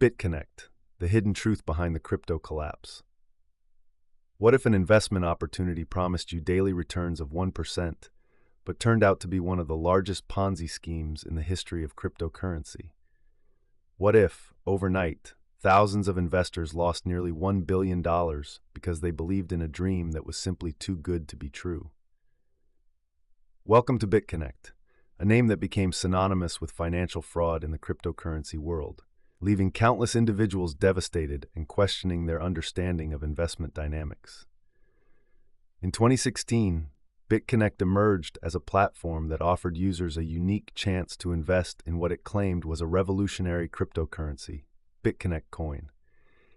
BitConnect, the hidden truth behind the crypto collapse. What if an investment opportunity promised you daily returns of 1%, but turned out to be one of the largest Ponzi schemes in the history of cryptocurrency? What if, overnight, thousands of investors lost nearly $1 billion because they believed in a dream that was simply too good to be true? Welcome to BitConnect, a name that became synonymous with financial fraud in the cryptocurrency world, leaving countless individuals devastated and questioning their understanding of investment dynamics. In 2016, BitConnect emerged as a platform that offered users a unique chance to invest in what it claimed was a revolutionary cryptocurrency, BitConnect coin.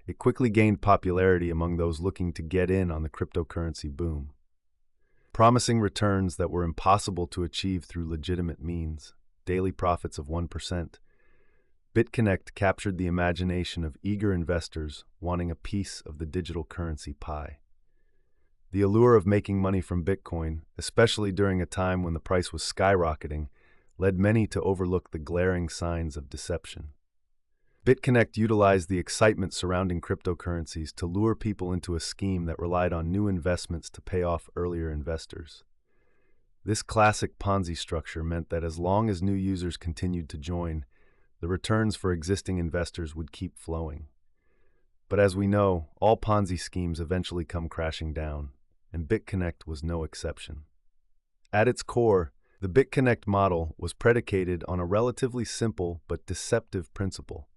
It quickly gained popularity among those looking to get in on the cryptocurrency boom. Promising returns that were impossible to achieve through legitimate means, daily profits of 1%, BitConnect captured the imagination of eager investors wanting a piece of the digital currency pie. The allure of making money from Bitcoin, especially during a time when the price was skyrocketing, led many to overlook the glaring signs of deception. BitConnect utilized the excitement surrounding cryptocurrencies to lure people into a scheme that relied on new investments to pay off earlier investors. This classic Ponzi structure meant that as long as new users continued to join, the returns for existing investors would keep flowing. But as we know, all Ponzi schemes eventually come crashing down, and BitConnect was no exception. At its core, the BitConnect model was predicated on a relatively simple but deceptive principle.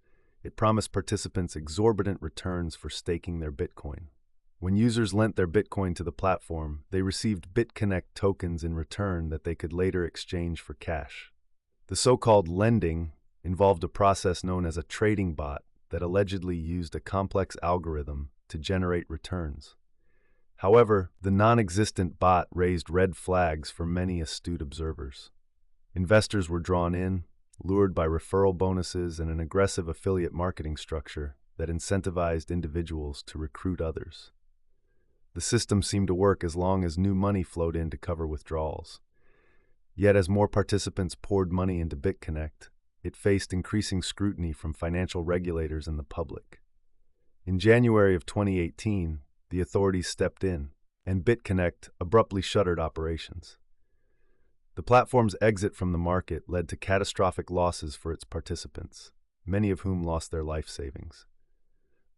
It promised participants exorbitant returns for staking their Bitcoin. When users lent their Bitcoin to the platform, they received BitConnect tokens in return that they could later exchange for cash. The so-called lending involved a process known as a trading bot that allegedly used a complex algorithm to generate returns. However, the non-existent bot raised red flags for many astute observers. Investors were drawn in, lured by referral bonuses and an aggressive affiliate marketing structure that incentivized individuals to recruit others. The system seemed to work as long as new money flowed in to cover withdrawals. Yet as more participants poured money into BitConnect, it faced increasing scrutiny from financial regulators and the public. In January of 2018, the authorities stepped in, and BitConnect abruptly shuttered operations. The platform's exit from the market led to catastrophic losses for its participants, many of whom lost their life savings.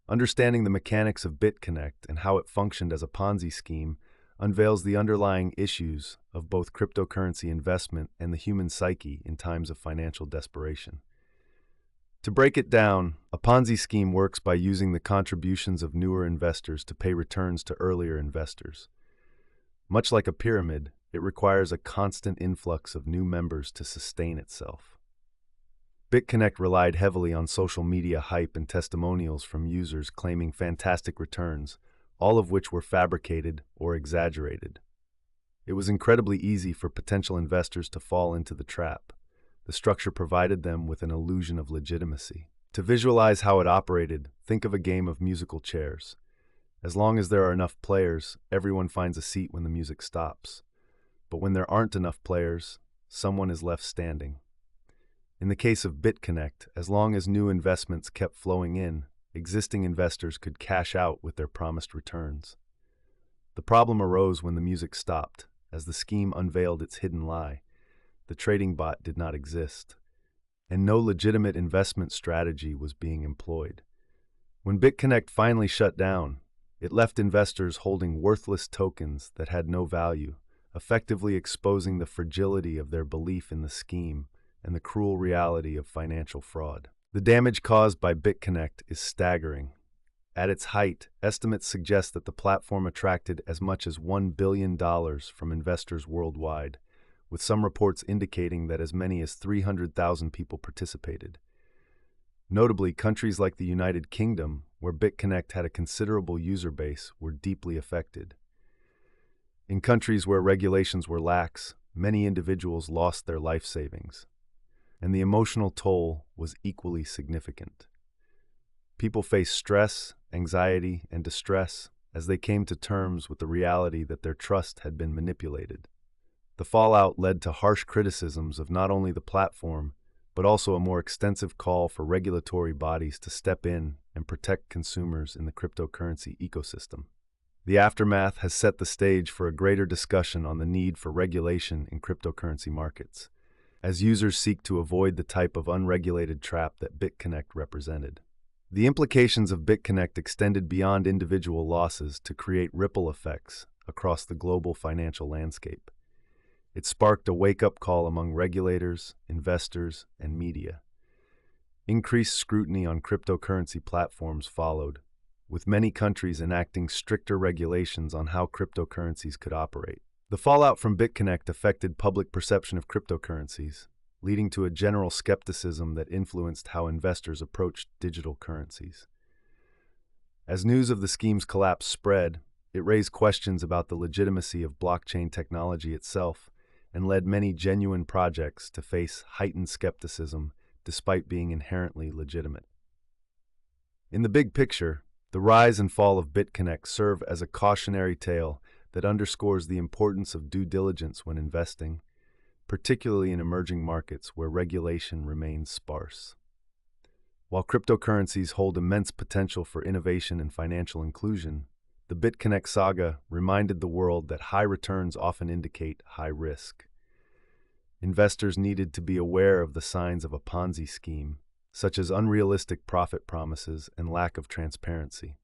Understanding the mechanics of BitConnect and how it functioned as a Ponzi scheme unveils the underlying issues of both cryptocurrency investment and the human psyche in times of financial desperation. To break it down, a Ponzi scheme works by using the contributions of newer investors to pay returns to earlier investors. Much like a pyramid, it requires a constant influx of new members to sustain itself. BitConnect relied heavily on social media hype and testimonials from users claiming fantastic returns, all of which were fabricated or exaggerated. It was incredibly easy for potential investors to fall into the trap. The structure provided them with an illusion of legitimacy. To visualize how it operated, think of a game of musical chairs. As long as there are enough players, everyone finds a seat when the music stops. But when there aren't enough players, someone is left standing. In the case of BitConnect, as long as new investments kept flowing in, existing investors could cash out with their promised returns. The problem arose when the music stopped, as the scheme unveiled its hidden lie. The trading bot did not exist, and no legitimate investment strategy was being employed. When BitConnect finally shut down, it left investors holding worthless tokens that had no value, effectively exposing the fragility of their belief in the scheme and the cruel reality of financial fraud. The damage caused by BitConnect is staggering. At its height, estimates suggest that the platform attracted as much as $1 billion from investors worldwide, with some reports indicating that as many as 300,000 people participated. Notably, countries like the United Kingdom, where BitConnect had a considerable user base, were deeply affected. In countries where regulations were lax, many individuals lost their life savings, and the emotional toll was equally significant. People faced stress, anxiety, and distress as they came to terms with the reality that their trust had been manipulated. The fallout led to harsh criticisms of not only the platform, but also a more extensive call for regulatory bodies to step in and protect consumers in the cryptocurrency ecosystem. The aftermath has set the stage for a greater discussion on the need for regulation in cryptocurrency markets, as users seek to avoid the type of unregulated trap that BitConnect represented. The implications of BitConnect extended beyond individual losses to create ripple effects across the global financial landscape. It sparked a wake-up call among regulators, investors, and media. Increased scrutiny on cryptocurrency platforms followed, with many countries enacting stricter regulations on how cryptocurrencies could operate. The fallout from BitConnect affected public perception of cryptocurrencies, leading to a general skepticism that influenced how investors approached digital currencies. As news of the scheme's collapse spread, it raised questions about the legitimacy of blockchain technology itself and led many genuine projects to face heightened skepticism despite being inherently legitimate. In the big picture, the rise and fall of BitConnect serve as a cautionary tale that underscores the importance of due diligence when investing, particularly in emerging markets where regulation remains sparse. While cryptocurrencies hold immense potential for innovation and financial inclusion, the BitConnect saga reminded the world that high returns often indicate high risk. Investors needed to be aware of the signs of a Ponzi scheme, such as unrealistic profit promises and lack of transparency.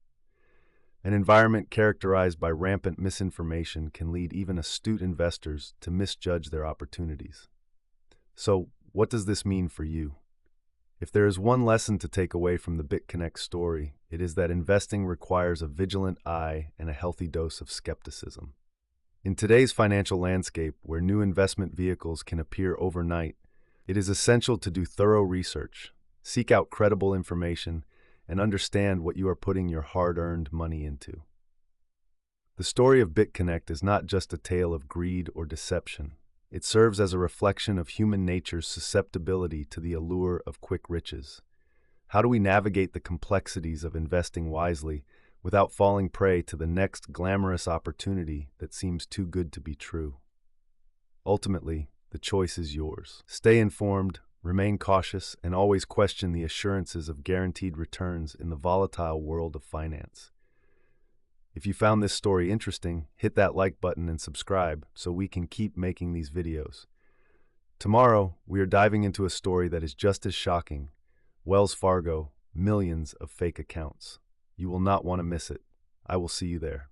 An environment characterized by rampant misinformation can lead even astute investors to misjudge their opportunities. So, what does this mean for you? If there is one lesson to take away from the BitConnect story, it is that investing requires a vigilant eye and a healthy dose of skepticism. In today's financial landscape, where new investment vehicles can appear overnight, it is essential to do thorough research, seek out credible information, and understand what you are putting your hard-earned money into. The story of BitConnect is not just a tale of greed or deception. It serves as a reflection of human nature's susceptibility to the allure of quick riches. How do we navigate the complexities of investing wisely without falling prey to the next glamorous opportunity that seems too good to be true? Ultimately, the choice is yours. Stay informed, remain cautious, and always question the assurances of guaranteed returns in the volatile world of finance. If you found this story interesting, hit that like button and subscribe so we can keep making these videos. Tomorrow, we are diving into a story that is just as shocking. Wells Fargo, millions of fake accounts. You will not want to miss it. I will see you there.